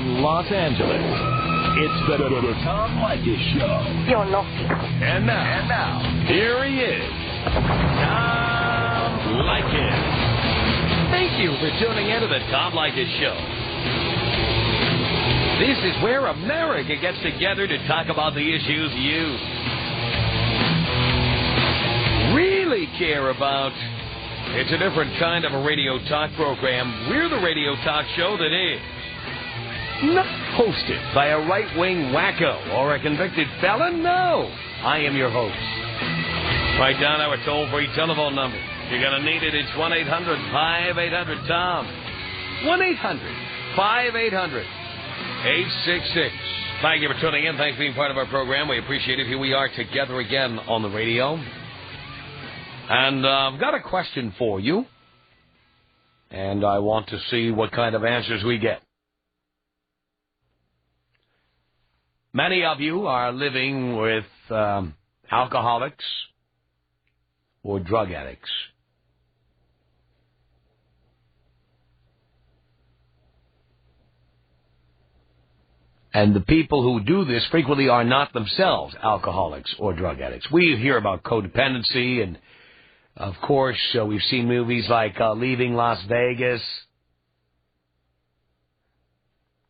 from Los Angeles, it's the Tom Leykis Show. You're naughty. And now, here he is, Tom Leykis. Thank you for tuning in to the Tom Leykis Show. This is where America gets together to talk about the issues you really care about. It's a different kind of a radio talk program. We're the radio talk show that is not hosted by a right-wing wacko or a convicted felon. No, I am your host. Write down our toll-free telephone number. You're going to need it. It's 1-800-5800-TOM. 1-800-5800-866. Thank you for tuning in. Thanks for being part of our program. We appreciate it. Here we are together again on the radio. And I've got a question for you. And I want to see what kind of answers we get. Many of you are living with alcoholics or drug addicts. And the people who do this frequently are not themselves alcoholics or drug addicts. We hear about codependency, and, of course, we've seen movies like Leaving Las Vegas,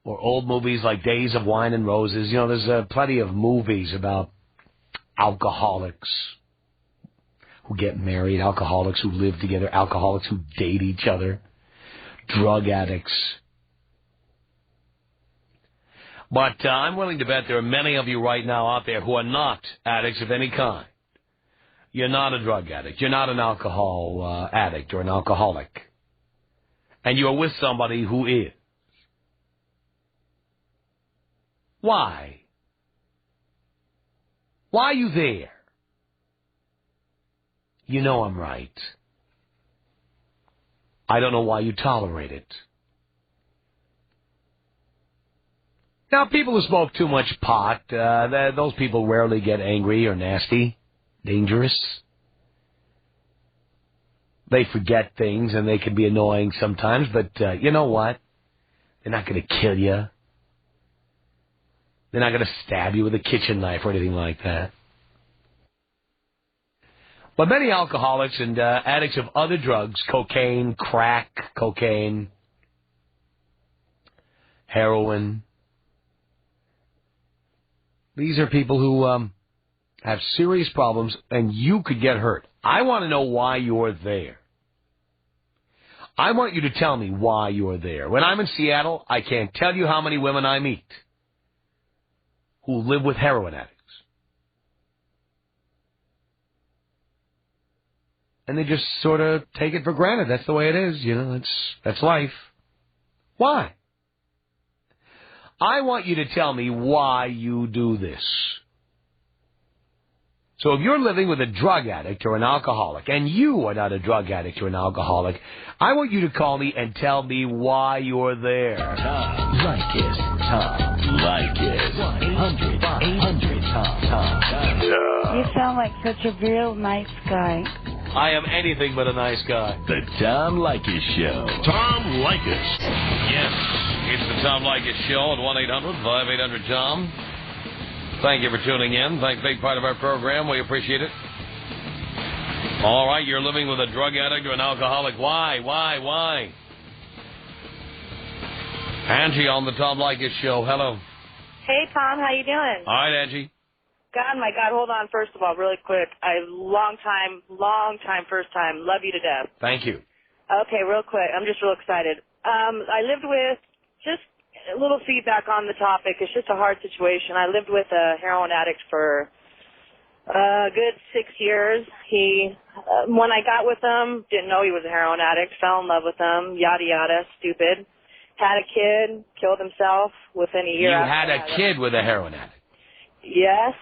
or old movies like Days of Wine and Roses. You know, there's plenty of movies about alcoholics who get married, alcoholics who live together, alcoholics who date each other, drug addicts. But I'm willing to bet there are many of you right now out there who are not addicts of any kind. You're not a drug addict. You're not an alcohol addict or an alcoholic. And you're with somebody who is. Why? Why are you there? You know I'm right. I don't know why you tolerate it. Now, people who smoke too much pot, those people rarely get angry or nasty, dangerous. They forget things, and they can be annoying sometimes, but you know what? They're not going to kill you. They're not going to stab you with a kitchen knife or anything like that. But many alcoholics and addicts of other drugs, cocaine, crack, cocaine, heroin, these are people who have serious problems, and you could get hurt. I want to know why you're there. I want you to tell me why you're there. When I'm in Seattle, I can't tell you how many women I meet who live with heroin addicts. And they just sort of take it for granted. That's the way it is, you know, that's life. Why? I want you to tell me why you do this. So if you're living with a drug addict or an alcoholic, and you are not a drug addict or an alcoholic, I want you to call me and tell me why you're there. Tom Leykis. Tom Leykis. 1-800-800-TOM. You sound like such a real nice guy. I am anything but a nice guy. The Tom Leykis Show. Tom Leykis. Yes, it's the Tom Leykis Show at 1-800-5800-TOM. Thank you for tuning in. Thank you for being part of our program. We appreciate it. All right, you're living with a drug addict or an alcoholic. Why? Angie on the Tom Leykis Show. Hello. Hey, Tom. How you doing? All right, Angie. God, my God. Hold on. First of all, really quick. Long time, first time. Love you to death. Thank you. Okay, real quick. I'm just real excited. I lived with, just a little feedback on the topic. It's just a hard situation. I lived with a heroin addict for a good 6 years. He, when I got with him, didn't know he was a heroin addict, fell in love with him, yada, yada, stupid. Had a kid, killed himself within a year. You had a kid with a heroin addict? Yes.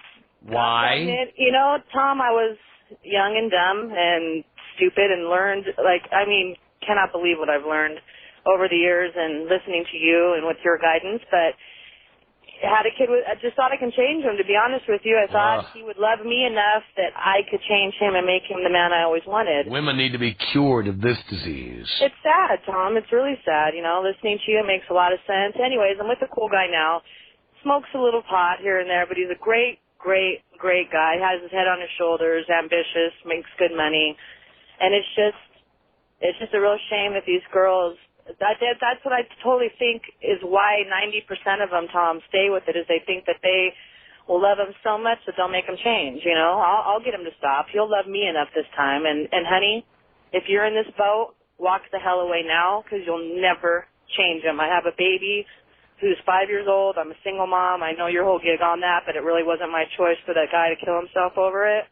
Why? You know, Tom, I was young and dumb and stupid and learned, cannot believe what I've learned over the years and listening to you and with your guidance. But had a kid with, I just thought I can change him, to be honest with you. I thought he would love me enough that I could change him and make him the man I always wanted. Women need to be cured of this disease. It's sad, Tom. It's really sad. You know, listening to you makes a lot of sense. Anyways, I'm with a cool guy now. Smokes a little pot here and there, but he's a great guy. Has his head on his shoulders, ambitious, makes good money. And it's just a real shame that these girls, that's what I totally think is why 90% of them, Tom, stay with it, is they think that they will love him so much that they'll make him change, you know. I'll get him to stop. He'll love me enough this time. And honey, if you're in this boat, walk the hell away now, because you'll never change him. I have a baby who's 5 years old. I'm a single mom. I know your whole gig on that, but it really wasn't my choice for that guy to kill himself over it.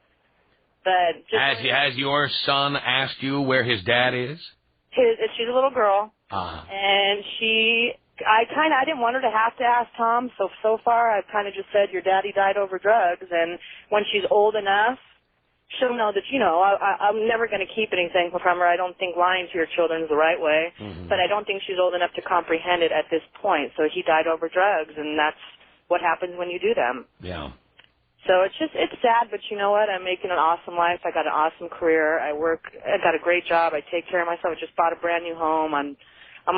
But has your son asked you where his dad is? She's a little girl. And I didn't want her to have to ask Tom, so far I've kind of just said, your daddy died over drugs, and when she's old enough, she'll know that, you know, I'm never going to keep anything from her. I don't think lying to your children is the right way, but I don't think she's old enough to comprehend it at this point. So he died over drugs, and that's what happens when you do them. Yeah. So it's sad, but you know what? I'm making an awesome life. I got an awesome career. I got a great job. I take care of myself. I just bought a brand new home. I'm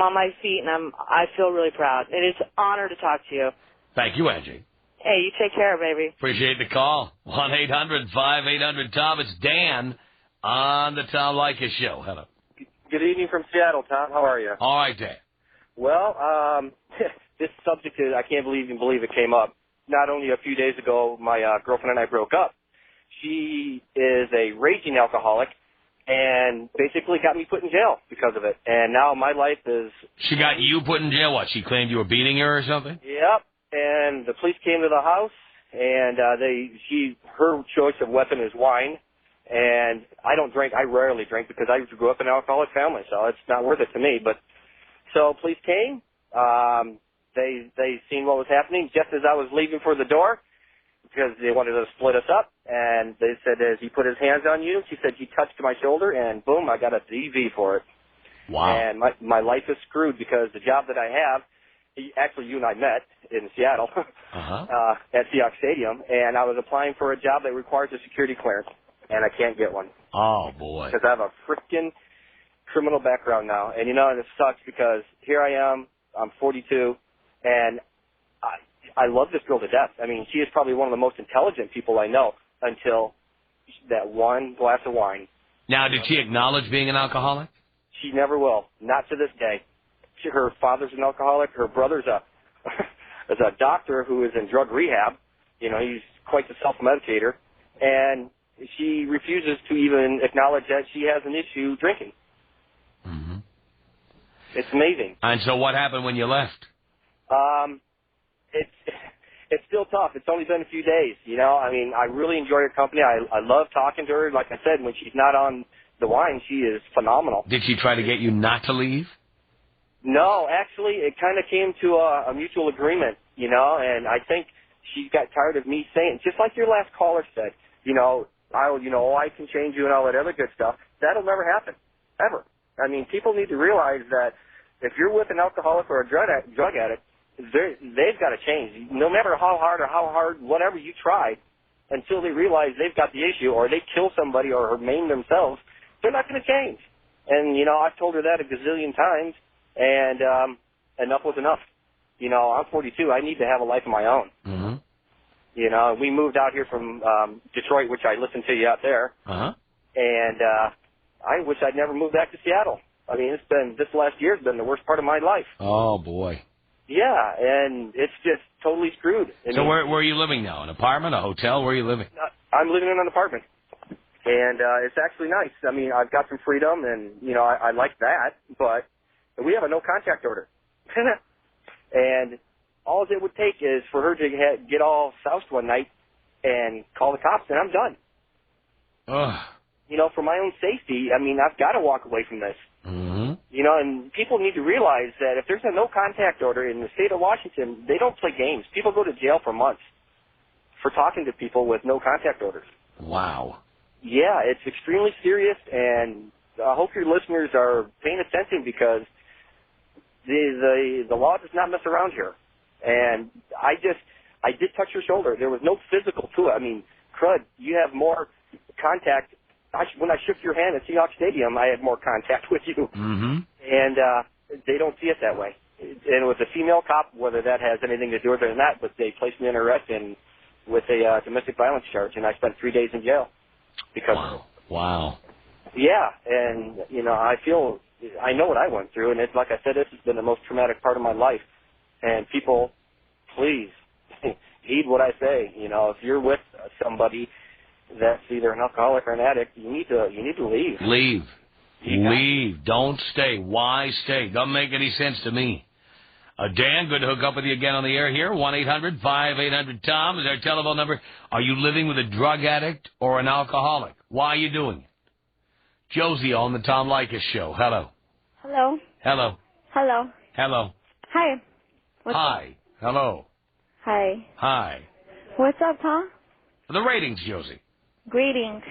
on my feet, and I feel really proud. It is an honor to talk to you. Thank you, Angie. Hey, you take care, baby. Appreciate the call. 1-800-5800-TOM. It's Dan on the Tom Leykis Show. Hello. Good evening from Seattle, Tom. How are you? All right, Dan. Well, this subject I can't even believe it came up. Not only a few days ago, my girlfriend and I broke up. She is a raging alcoholic and basically got me put in jail because of it. And now my life is... She got you put in jail? What, she claimed you were beating her or something? Yep. And the police came to the house, and her choice of weapon is wine. And I don't drink. I rarely drink because I grew up in an alcoholic family, so it's not worth it to me. But so police came. They seen what was happening just as I was leaving for the door because they wanted to split us up. And they said, as he put his hands on you, she said, he touched my shoulder, and boom, I got a DV for it. Wow. And my life is screwed because the job that I have, actually you and I met in Seattle at Seahawks Stadium, and I was applying for a job that requires a security clearance, and I can't get one. Oh, boy. Because I have a freaking criminal background now. And, you know, and it sucks because here I am, I'm 42, and I love this girl to death. I mean, she is probably one of the most intelligent people I know until that one glass of wine. Now, did she acknowledge being an alcoholic? She never will. Not to this day. Her father's an alcoholic. Her brother's is a doctor who is in drug rehab. You know, he's quite the self-medicator. And she refuses to even acknowledge that she has an issue drinking. Mm-hmm. It's amazing. And so what happened when you left? It's still tough. It's only been a few days, you know. I mean, I really enjoy her company. I love talking to her. Like I said, when she's not on the wine, she is phenomenal. Did she try to get you not to leave? No, actually, it kind of came to a mutual agreement, you know, and I think she got tired of me saying, just like your last caller said, I can change you and all that other good stuff. That'll never happen, ever. I mean, people need to realize that if you're with an alcoholic or a drug addict, they've got to change. No matter how hard, whatever you try, until they realize they've got the issue or they kill somebody or maim themselves, they're not going to change. And, you know, I've told her that a gazillion times, and enough was enough. You know, I'm 42. I need to have a life of my own. Mm-hmm. You know, we moved out here from Detroit, which I listened to you out there. Uh-huh. And I wish I'd never moved back to Seattle. I mean, this last year has been the worst part of my life. Oh, boy. Yeah, and it's just totally screwed. So where are you living now? An apartment, a hotel? Where are you living? I'm living in an apartment. And it's actually nice. I mean, I've got some freedom, and, you know, I like that. But we have a no-contact order. And all it would take is for her to get all soused one night and call the cops, and I'm done. Ugh. You know, for my own safety, I mean, I've got to walk away from this. Mm-hmm. You know, and people need to realize that if there's a no-contact order in the state of Washington, they don't play games. People go to jail for months for talking to people with no-contact orders. Wow. Yeah, it's extremely serious, and I hope your listeners are paying attention because the law does not mess around here. And I did touch her shoulder. There was no physical to it. I mean, crud, you have more contact. When I shook your hand at Seahawks Stadium, I had more contact with you. Mm-hmm. And they don't see it that way. And it was a female cop, whether that has anything to do with it or not, but they placed me in arrest and with a domestic violence charge, and I spent 3 days in jail. Because Wow. Yeah, and, I know what I went through, and it's like I said, this has been the most traumatic part of my life. And people, please, heed what I say. If you're with somebody that's either an alcoholic or an addict, you need to leave. Leave. Don't stay. Why stay? Doesn't make any sense to me. Dan, good to hook up with you again on the air here. 1-800-5800-TOM is our telephone number. Are you living with a drug addict or an alcoholic? Why are you doing it? Josie on the Tom Leykis show. Hello. Hello. Hello. Hello. Hello. Hi. Hi. Hello. Hi. Hi. What's up, Tom? The ratings, Josie. Greetings.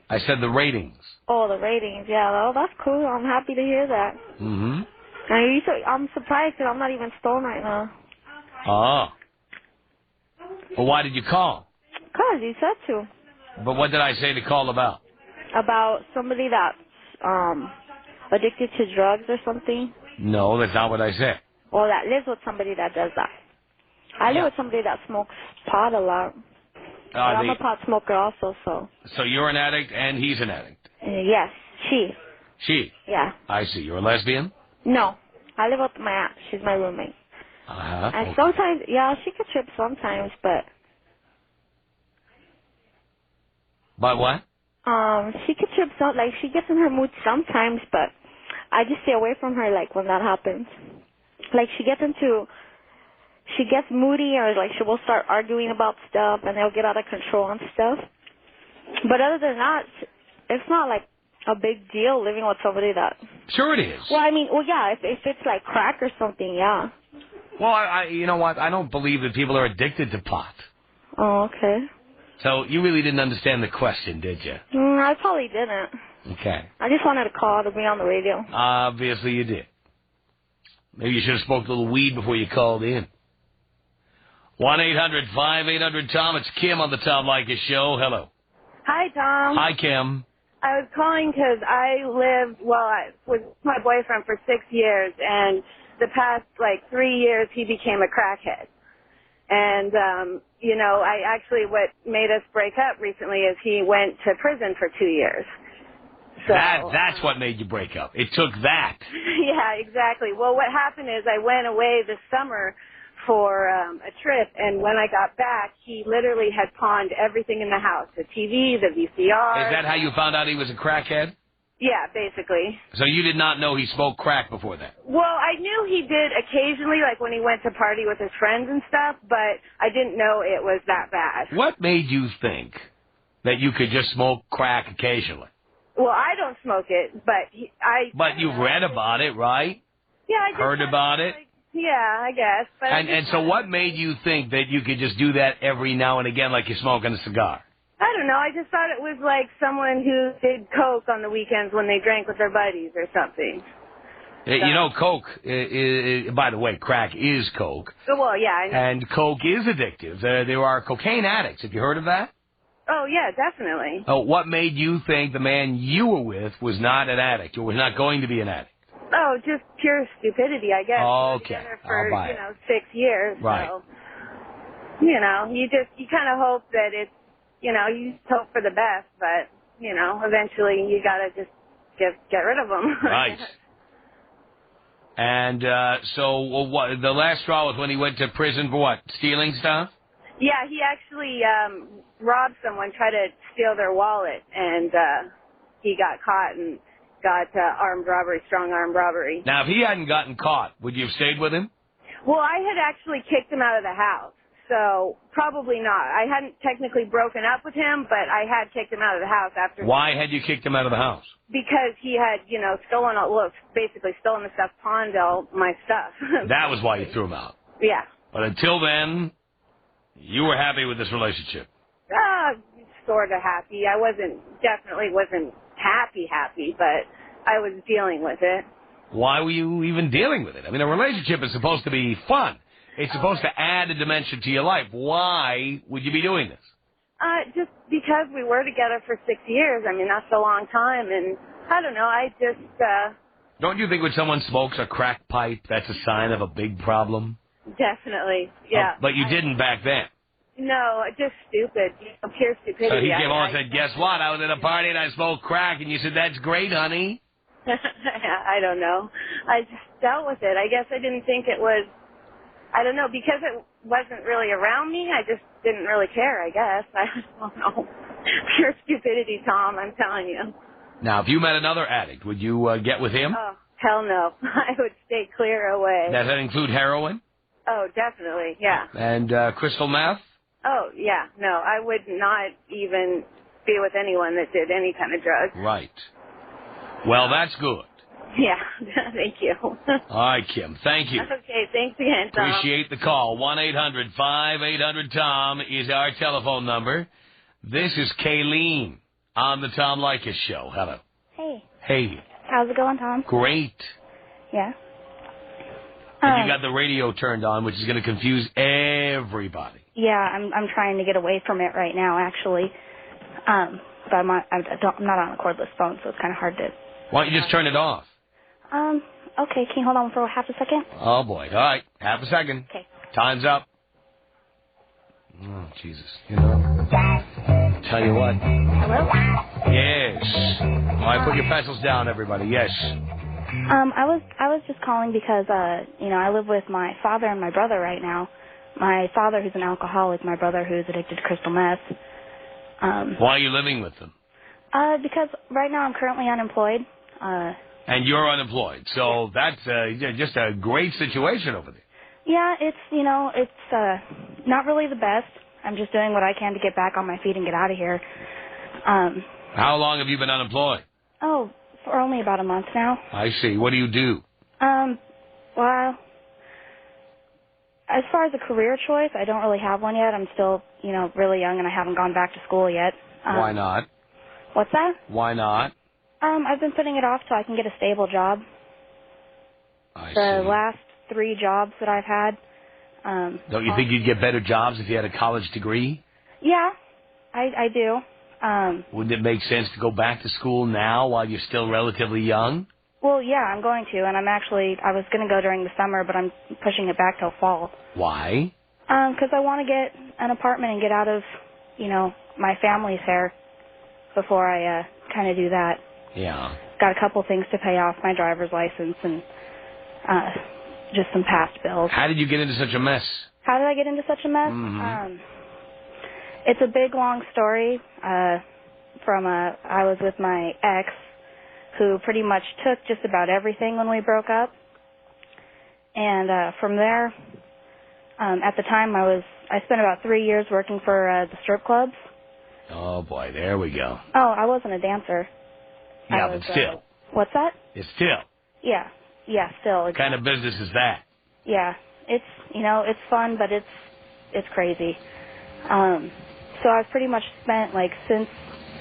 I said the ratings. Oh, the ratings. Yeah, well, that's cool. I'm happy to hear that. Mm-hmm. I'm surprised because I'm not even stoned right now. Oh. Well, why did you call? Because you said to. But what did I say to call about? About somebody that's addicted to drugs or something. No, that's not what I said. Or that lives with somebody that does that. I live with somebody that smokes pot a lot. But I'm a pot smoker also, so. So you're an addict and he's an addict? Yes, she. She? Yeah. I see. You're a lesbian? No. I live with my aunt. She's my roommate. Uh-huh. And sometimes, yeah, she could trip sometimes, but. But what? She could trip like she gets in her mood sometimes, but I just stay away from her, like, when that happens. Like, she gets moody, or like she will start arguing about stuff, and they'll get out of control and stuff. But other than that, it's not like a big deal living with somebody that. Sure it is. Well, yeah, if it's like crack or something, yeah. Well, you know what? I don't believe that people are addicted to pot. Oh, okay. So you really didn't understand the question, did you? I probably didn't. Okay. I just wanted to call to be on the radio. Obviously you did. Maybe you should have smoked a little weed before you called in. 1-800-5800-TOM. It's Kim on the Tom Leykis show. Hello. Hi, Tom. Hi, Kim. I was calling because I was with my boyfriend for 6 years, and the past, 3 years, he became a crackhead. And, what made us break up recently is he went to prison for 2 years. So, that's what made you break up. It took that. Yeah, exactly. Well, what happened is I went away this summer for a trip, and when I got back, he literally had pawned everything in the house, the TV, the VCR. Is that how you found out he was a crackhead? Yeah, basically. So you did not know he smoked crack before that? Well, I knew he did occasionally, like when he went to party with his friends and stuff, but I didn't know it was that bad. What made you think that you could just smoke crack occasionally? Well, I don't smoke it, but But you've read about it, right? Yeah, I just heard about it. Yeah, I guess. But and so, what made you think that you could just do that every now and again, like you're smoking a cigar? I don't know. I just thought it was like someone who did coke on the weekends when they drank with their buddies or something. You know, coke. By the way, crack is coke. Well, yeah. I know. And coke is addictive. There are cocaine addicts. Have you heard of that? Oh, yeah, definitely. Oh, what made you think the man you were with was not an addict or was not going to be an addict? Oh, just pure stupidity, I guess. Okay. For, I'll buy it. 6 years. Right. So, you kind of hope that it's, you just hope for the best, but, eventually you got to just get rid of them. Right. And so what? The last straw was when he went to prison for what? Stealing stuff? Yeah, he actually robbed someone, tried to steal their wallet, and he got caught and got strong armed robbery. Now, if he hadn't gotten caught, would you have stayed with him? Well, I had actually kicked him out of the house, so probably not. I hadn't technically broken up with him, but I had kicked him out of the house after. Why had you kicked him out of the house? Because he had, basically stolen the stuff, pawned all my stuff. That was why you threw him out. Yeah. But until then, you were happy with this relationship? Sort of happy. I definitely wasn't happy, but I was dealing with it. Why were you even dealing with it? I mean, a relationship is supposed to be fun. It's supposed to add a dimension to your life. Why would you be doing this? Just because we were together for 6 years. I mean, that's a long time, and I don't know. I just. Don't you think when someone smokes a crack pipe, that's a sign of a big problem? Definitely, yeah. Oh, but you didn't back then. No, just stupid. Pure stupidity. So he came on and said, guess what? I was at a party and I smoked crack. And you said, that's great, honey. I don't know. I just dealt with it. I guess I didn't think it was, I don't know, because it wasn't really around me, I just didn't really care, I guess. I don't know. Pure stupidity, Tom, I'm telling you. Now, if you met another addict, would you get with him? Oh, hell no. I would stay clear away. Does that include heroin? Oh, definitely, yeah. And crystal meth? Oh, yeah. No, I would not even be with anyone that did any kind of drugs. Right. Well, that's good. Yeah, thank you. All right, Kim, thank you. Okay, thanks again, Tom. Appreciate the call. 1-800-5800-TOM is our telephone number. This is Kayleen on the Tom Leykis Show. Hello. Hey. Hey. How's it going, Tom? Great. Yeah. And you got the radio turned on, which is going to confuse everybody. Yeah, I'm trying to get away from it right now, actually. But I'm not on a cordless phone, so it's kind of hard to... Why don't you just turn it off? Okay, can you hold on for half a second? Oh, boy. All right, half a second. Okay. Time's up. Oh, Jesus. You know, tell you what. Hello? Yes. All right, put your pencils down, everybody. Yes. I was just calling because, I live with my father and my brother right now. My father, who's an alcoholic, my brother, who's addicted to crystal meth. Why are you living with them? Because right now I'm currently unemployed. And you're unemployed, so that's just a great situation over there. Yeah, it's not really the best. I'm just doing what I can to get back on my feet and get out of here. How long have you been unemployed? Oh, for only about a month now. I see. What do you do? Well, as far as a career choice, I don't really have one yet. I'm still, really young and I haven't gone back to school yet. Why not? What's that? Why not? I've been putting it off till I can get a stable job. I The see. last 3 jobs that I've had. Don't you think you'd get better jobs if you had a college degree? Yeah, I do. Wouldn't it make sense to go back to school now while you're still relatively young? Well, yeah, I'm going to, and I was going to go during the summer, but I'm pushing it back till fall. Why? Because I want to get an apartment and get out of, my family's hair before I kind of do that. Yeah. Got a couple things to pay off, my driver's license and just some past bills. How did you get into such a mess? How did I get into such a mess? Mm-hmm. It's a big, long story. I was with my ex, who pretty much took just about everything when we broke up. And from there, at the time, I spent about 3 years working for the strip clubs. Oh, boy, there we go. Oh, I wasn't a dancer. Yeah, but still. What's that? It's still. Yeah, still. What kind of business is that? Yeah, it's fun, but it's crazy. So I've pretty much spent, since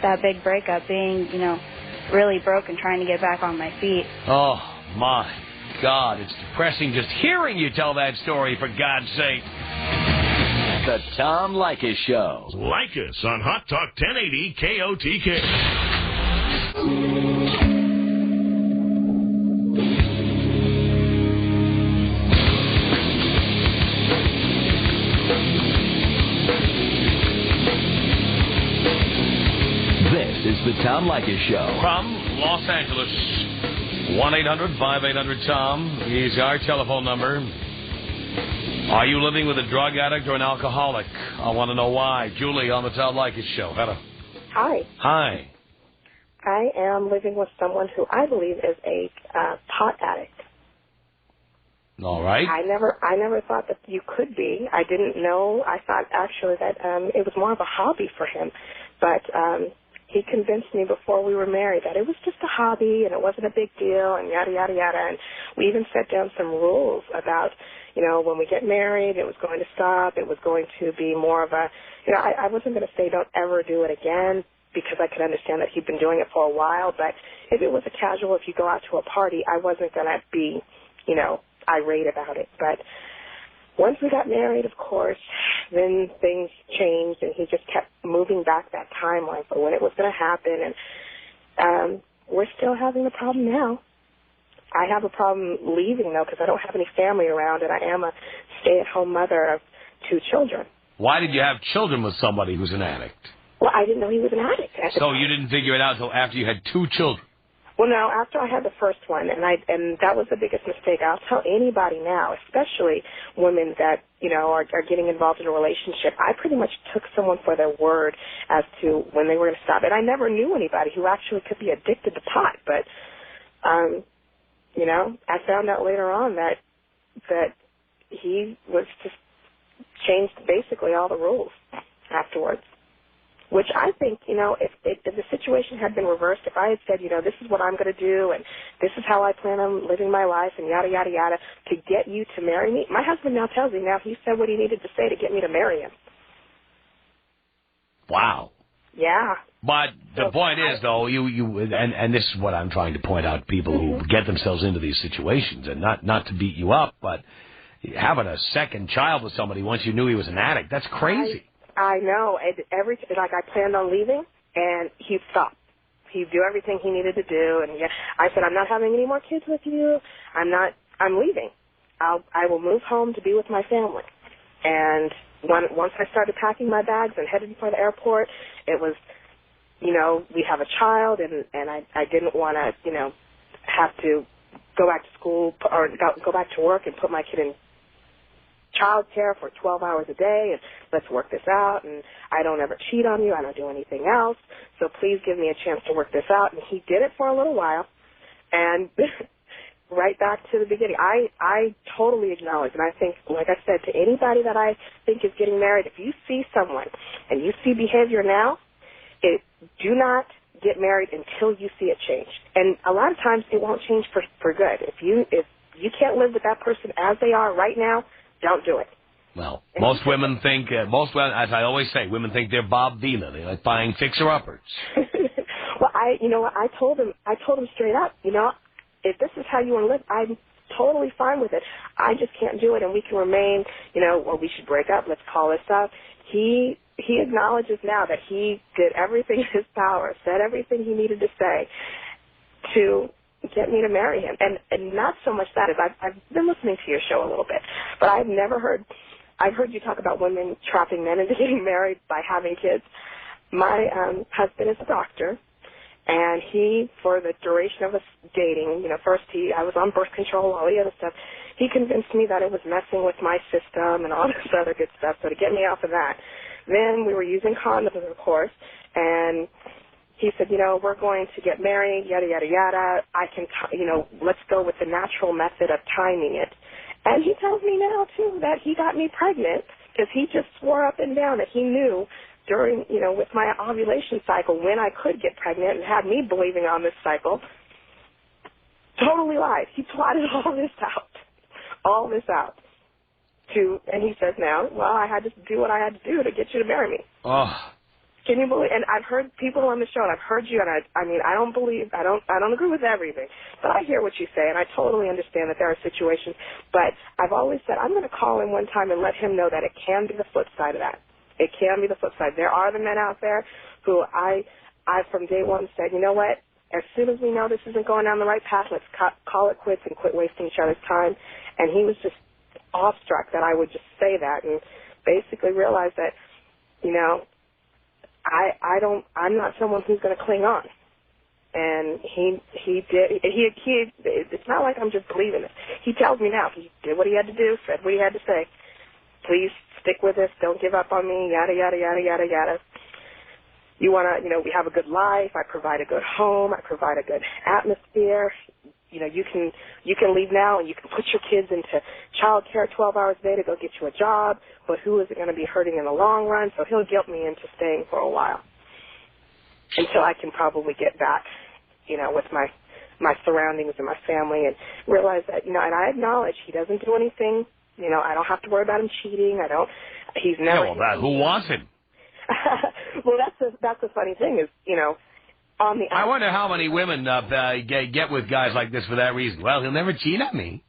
that big breakup being, really broke and trying to get back on my feet. Oh, my God, it's depressing just hearing you tell that story, for God's sake. The Tom Leykis Show. Leykis on Hot Talk 1080 KOTK. This is the Tom Leykis Show. From Los Angeles, 1-800-5800-TOM is our telephone number. Are you living with a drug addict or an alcoholic? I want to know why. Julie on the Tom Leykis Show. Hello. Hi. Hi. I am living with someone who I believe is a pot addict. All right. I never thought that you could be. I didn't know. I thought actually that it was more of a hobby for him. But he convinced me before we were married that it was just a hobby and it wasn't a big deal and yada, yada, yada. And we even set down some rules about, when we get married, it was going to stop. It was going to be more of a, I wasn't going to say don't ever do it again because I could understand that he'd been doing it for a while. But if it was a casual, if you go out to a party, I wasn't going to be, irate about it. But once we got married, of course, then things changed, and he just kept moving back that timeline for when it was going to happen, and we're still having the problem now. I have a problem leaving, though, because I don't have any family around, and I am a stay-at-home mother of 2 children. Why did you have children with somebody who's an addict? Well, I didn't know he was an addict at the So time. you didn't figure it out until after you had 2 children? Well, no, after I had the first one, and that was the biggest mistake. I'll tell anybody now, especially women that, you know, are getting involved in a relationship. I pretty much took someone for their word as to when they were going to stop. And I never knew anybody who actually could be addicted to pot. But, you know, I found out later on that he was just changed basically all the rules afterwards. Which I think, you know, if the situation had been reversed, if I had said, you know, this is what I'm going to do and this is how I plan on living my life and yada, yada, yada, to get you to marry me, my husband now tells me now he said what he needed to say to get me to marry him. Wow. Yeah. But the point is, though, and this is what I'm trying to point out, people who get themselves into these situations, and not to beat you up, but having a second child with somebody once you knew he was an addict, that's crazy. I know. Like I planned on leaving, and he'd stop. He'd do everything he needed to do, and I said, I'm not having any more kids with you. I'm leaving. I will move home to be with my family. And once I started packing my bags and headed for the airport, it was, you know, we have a child, and I didn't want to, you know, have to go back to school or go back to work and put my kid in child care for 12 hours a day, and let's work this out, and I don't ever cheat on you, I don't do anything else, so please give me a chance to work this out. And he did it for a little while, and right back to the beginning. I totally acknowledge, and I think, like I said, to anybody that I think is getting married, if you see someone and you see behavior now, do not get married until you see it change. And a lot of times it won't change for good. If you can't live with that person as they are right now, don't do it. Well, most women think, as I always say, women think they're Bob Vila. They like buying fixer-uppers. Well, I told him straight up, you know, if this is how you want to live, I'm totally fine with it. I just can't do it, and we can remain, you know, well, we should break up. Let's call this up. He acknowledges now that he did everything in his power, said everything he needed to say to get me to marry him. And not so much that, as I've been listening to your show a little bit, but I've heard you talk about women trapping men into getting married by having kids. My husband is a doctor, and he, for the duration of us dating, you know, first I was on birth control, all the other stuff, he convinced me that it was messing with my system and all this other good stuff, so to get me off of that. Then we were using condoms, of course, and he said, you know, we're going to get married, yada, yada, yada. Let's go with the natural method of timing it. And he tells me now, too, that he got me pregnant because he just swore up and down that he knew during, you know, with my ovulation cycle when I could get pregnant and had me believing on this cycle. Totally lied. He plotted all this out. And he says now, well, I had to do what I had to do to get you to marry me. Oh. Can you believe? And I've heard people on the show, and I've heard you, and I mean, I don't agree with everything, but I hear what you say, and I totally understand that there are situations. But I've always said I'm going to call him one time and let him know that it can be the flip side of that. It can be the flip side. There are the men out there who I from day one said, you know what? As soon as we know this isn't going down the right path, let's call it quits and quit wasting each other's time. And he was just awestruck that I would just say that, and basically realized that, you know, I'm not someone who's going to cling on. And he did. It's not like I'm just believing it. He tells me now. He did what he had to do, said what he had to say. Please stick with this. Don't give up on me. Yada, yada, yada, yada, yada. You want to, you know, we have a good life. I provide a good home. I provide a good atmosphere. You know, you can leave now and you can put your kids into child care 12 hours a day to go get you a job, but who is it going to be hurting in the long run? So he'll guilt me into staying for a while until I can probably get back, you know, with my surroundings and my family, and realize that, you know, and I acknowledge he doesn't do anything. You know, I don't have to worry about him cheating. He's never. Yeah, well, who wants him? Well, that's the funny thing is, you know, on the. I wonder how many women get with guys like this for that reason. Well, he'll never cheat on me.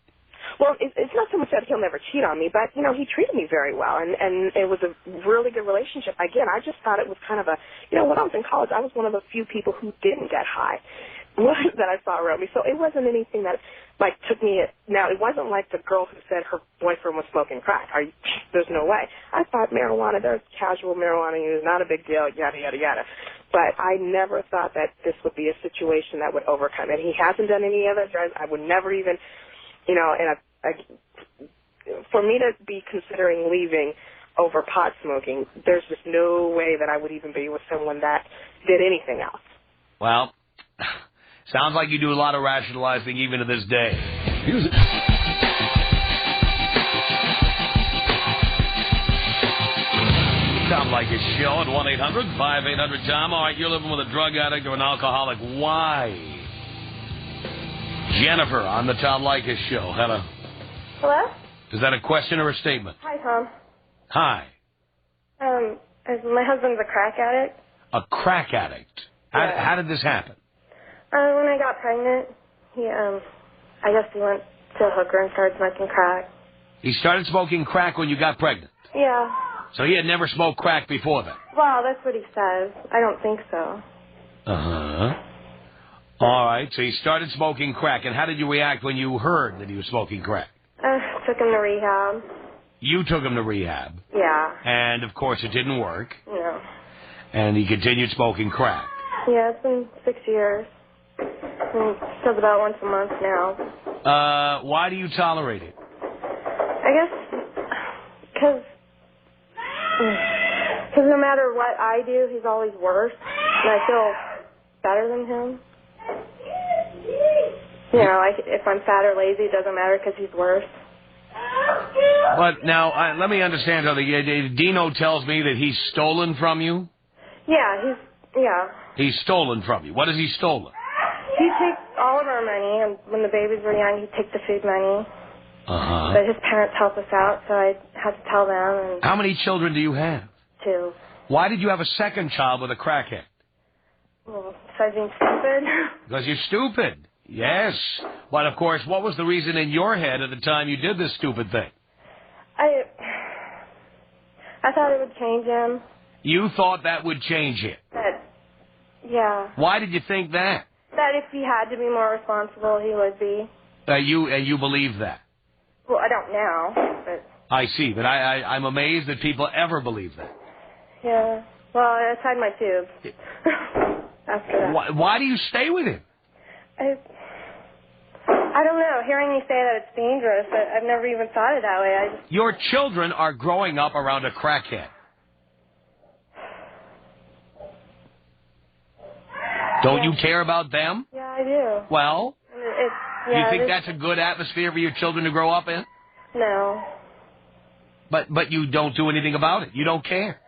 Well, it's not so much that he'll never cheat on me, but, you know, he treated me very well, and it was a really good relationship. Again, I just thought it was kind of a, you know, when I was in college, I was one of the few people who didn't get high that I saw around me. So it wasn't anything that, like, took me, now, it wasn't like the girl who said her boyfriend was smoking crack. There's no way. I thought marijuana, there's casual marijuana use, not a big deal, yada, yada, yada. But I never thought that this would be a situation that would overcome it. He hasn't done any other drugs. I would never even, you know, and for me to be considering leaving over pot smoking, there's just no way that I would even be with someone that did anything else. Well, sounds like you do a lot of rationalizing even to this day. Music. Tom Leykis Show at 1-800-5800-TOM. All right, you're living with a drug addict or an alcoholic. Why? Jennifer on the Tom Leykis Show. Hello. Hello? Is that a question or a statement? Hi, Tom. Hi. My husband's a crack addict. A crack addict? Yeah. How did this happen? When I got pregnant, I guess he went to a hooker and started smoking crack. He started smoking crack when you got pregnant? Yeah. So he had never smoked crack before that? Well, that's what he says. I don't think so. Uh-huh. All right, so he started smoking crack. And how did you react when you heard that he was smoking crack? Took him to rehab. You took him to rehab. Yeah. And, of course, it didn't work. No. And he continued smoking crack. Yeah, it's been 6 years. And he does about once a month now. Why do you tolerate it? I guess because no matter what I do, he's always worse. And I feel better than him. You know, if I'm fat or lazy, it doesn't matter because he's worse. But now, let me understand something. Dino tells me that he's stolen from you? Yeah, He's stolen from you. What has he stolen? He takes all of our money, and when the babies were young, he'd take the food money. Uh-huh. But his parents help us out, so I had to tell them. And How many children do you have? 2. Why did you have a second child with a crackhead? Well, besides being stupid. Because you're stupid. Yes. But, of course, what was the reason in your head at the time you did this stupid thing? I thought it would change him. You thought that would change him? Yeah. Why did you think that? That if he had to be more responsible, he would be. You believe that? Well, I don't now, but... I see, but I'm amazed that people ever believe that. Yeah. Well, I tied my tube after that. Why do you stay with him? I don't know. Hearing you say that it's dangerous, I've never even thought it that way. Your children are growing up around a crackhead. Don't you care about them? Yeah, I do. Well, yeah, you think that's a good atmosphere for your children to grow up in? No. But you don't do anything about it. You don't care.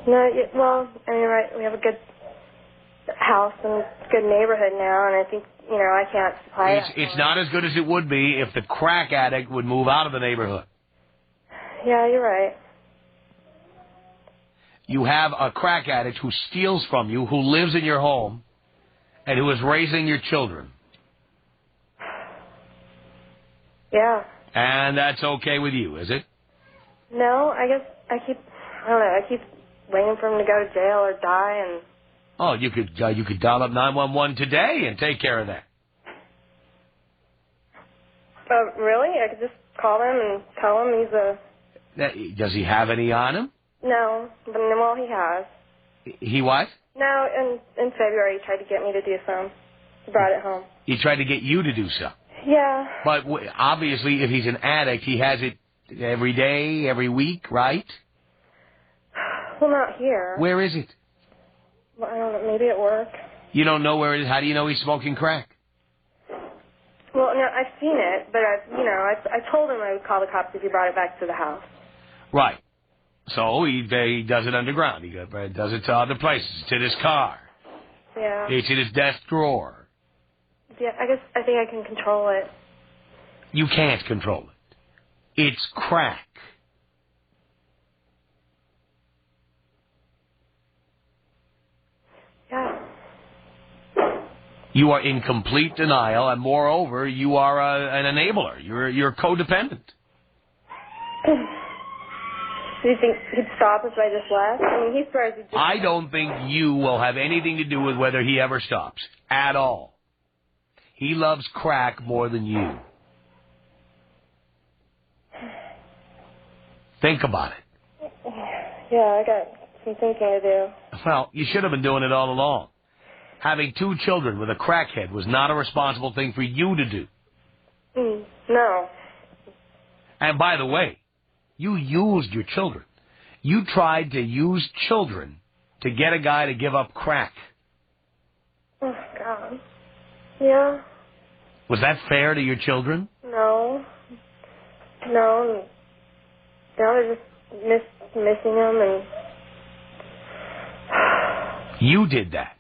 No, well, I mean, right, we have a good house and good neighborhood now, and I think, you know, I can't supply that. It's not as good as it would be if the crack addict would move out of the neighborhood. Yeah, you're right. You have a crack addict who steals from you, who lives in your home, and who is raising your children. Yeah. And that's okay with you, is it? No, I guess I keep waiting for him to go to jail or die, and... Oh, you could dial up 911 today and take care of that. Really? I could just call him and tell him he's a... Does he have any on him? No, but well, he has. He what? No, in February he tried to get me to do some. He brought it home. He tried to get you to do something. Yeah. But obviously, if he's an addict, he has it every day, every week, right? Well, not here. Where is it? Well, I don't know. Maybe at work. You don't know where it is? How do you know he's smoking crack? Well, no, I've seen it, but I told him I would call the cops if he brought it back to the house. Right. So he does it underground. He does it to other places. It's in his car. Yeah. It's in his desk drawer. Yeah, I think I can control it. You can't control it. It's crack. Yeah. You are in complete denial, and moreover, you are an enabler. You're codependent. Do you think he'd stop if I just left? I mean, he swears he'd just... I don't think you will have anything to do with whether he ever stops. At all. He loves crack more than you. Think about it. Yeah, I got some thinking to do. Well, you should have been doing it all along. Having 2 children with a crackhead was not a responsible thing for you to do. No. And by the way, you used your children. You tried to use children to get a guy to give up crack. Oh, God. Yeah. Was that fair to your children? No. No. Now they're just missing him and... You did that.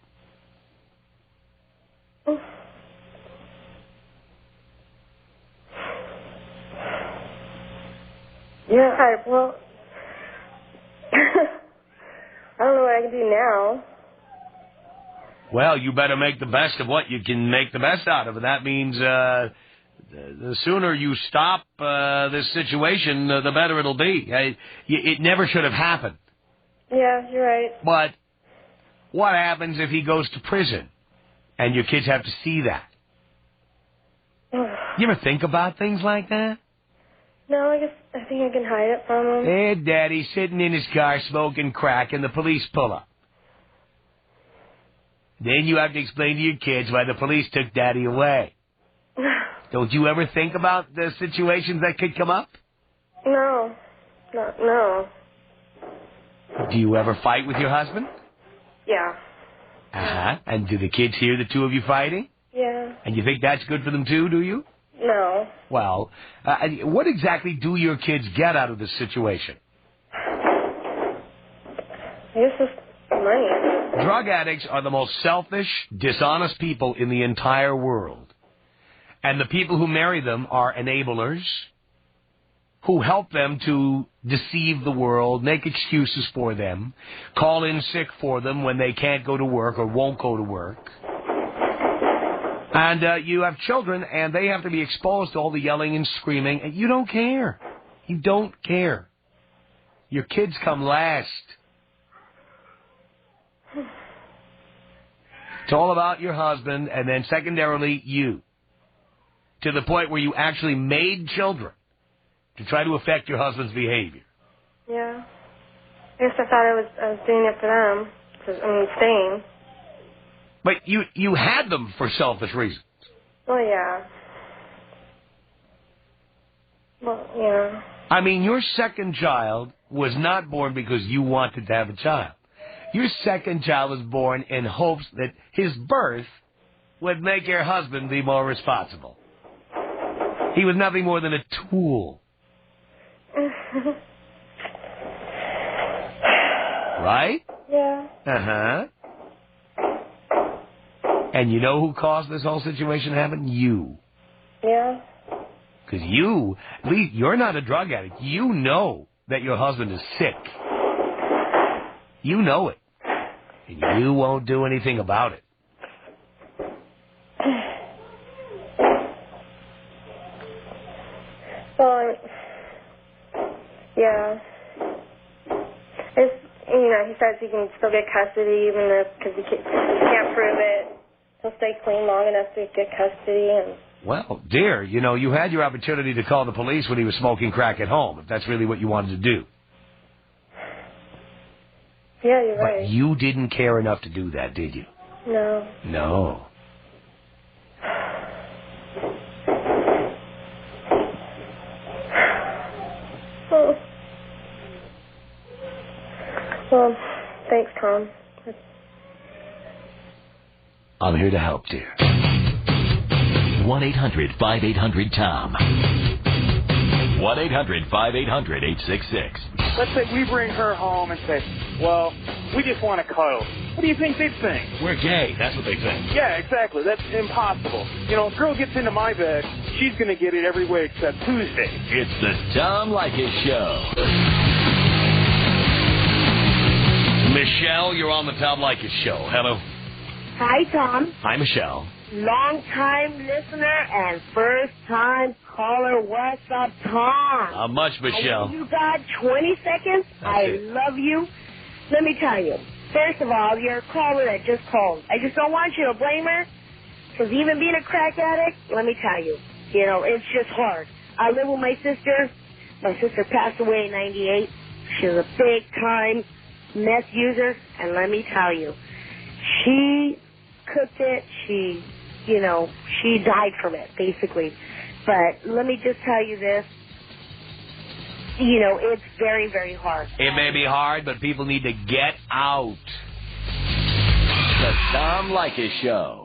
Yeah, well... I don't know what I can do now. Well, you better make the best of what you can make the best out of. And that means the sooner you stop this situation, the better it'll be. It never should have happened. Yeah, you're right. But what happens if he goes to prison and your kids have to see that? You ever think about things like that? No, I think I can hide it from him. Hey, Daddy's sitting in his car smoking crack and the police pull up. Then you have to explain to your kids why the police took Daddy away. Don't you ever think about the situations that could come up? No. No. Do you ever fight with your husband? Yeah. Uh-huh. And do the kids hear the 2 of you fighting? Yeah. And you think that's good for them too, do you? No. Well, what exactly do your kids get out of this situation? I guess it's money. Drug addicts are the most selfish, dishonest people in the entire world. And the people who marry them are enablers who help them to deceive the world, make excuses for them, call in sick for them when they can't go to work or won't go to work. And you have children, and they have to be exposed to all the yelling and screaming, and you don't care. You don't care. Your kids come last. It's all about your husband, and then secondarily, you. To the point where you actually made children to try to affect your husband's behavior. Yeah. I guess I thought I was doing it for them. Staying. But you had them for selfish reasons. Well, yeah. Well, yeah. I mean, your second child was not born because you wanted to have a child. Your second child was born in hopes that his birth would make your husband be more responsible. He was nothing more than a tool. Right? Yeah. Uh-huh. And you know who caused this whole situation to happen? You. Yeah. Because you're not a drug addict. You know that your husband is sick. You know it. And you won't do anything about it. Well, yeah. It's, he says he can still get custody even because he can't prove it. He'll stay clean long enough to get custody. And well, dear, you had your opportunity to call the police when he was smoking crack at home, if that's really what you wanted to do. Yeah, you're right. But you didn't care enough to do that, did you? No. No. Well, thanks, Tom. I'm here to help, dear. 1-800-5800-TOM. 1-800-5800-866. Let's say we bring her home and say, well, we just want to cuddle. What do you think they'd think? We're gay. That's what they think. Yeah, exactly. That's impossible. If a girl gets into my bed, she's going to get it every way except Tuesday. It's the Tom Leykis Show. Michelle, you're on the Tom Leykis Show. Hello. Hi, Tom. Hi, Michelle. long-time listener and first-time caller. What's up, Tom? How much, Michelle? You got 20 seconds? I love you. Let me tell you. First of all, you're a caller that just called. I just don't want you to blame her, because even being a crack addict, let me tell you, it's just hard. I live with my sister. My sister passed away in 98. She was a big-time meth user, and let me tell you, she cooked it. She died from it, basically. But let me just tell you this. It's very, very hard. It may be hard, but people need to get out. The Tom Leykis Show.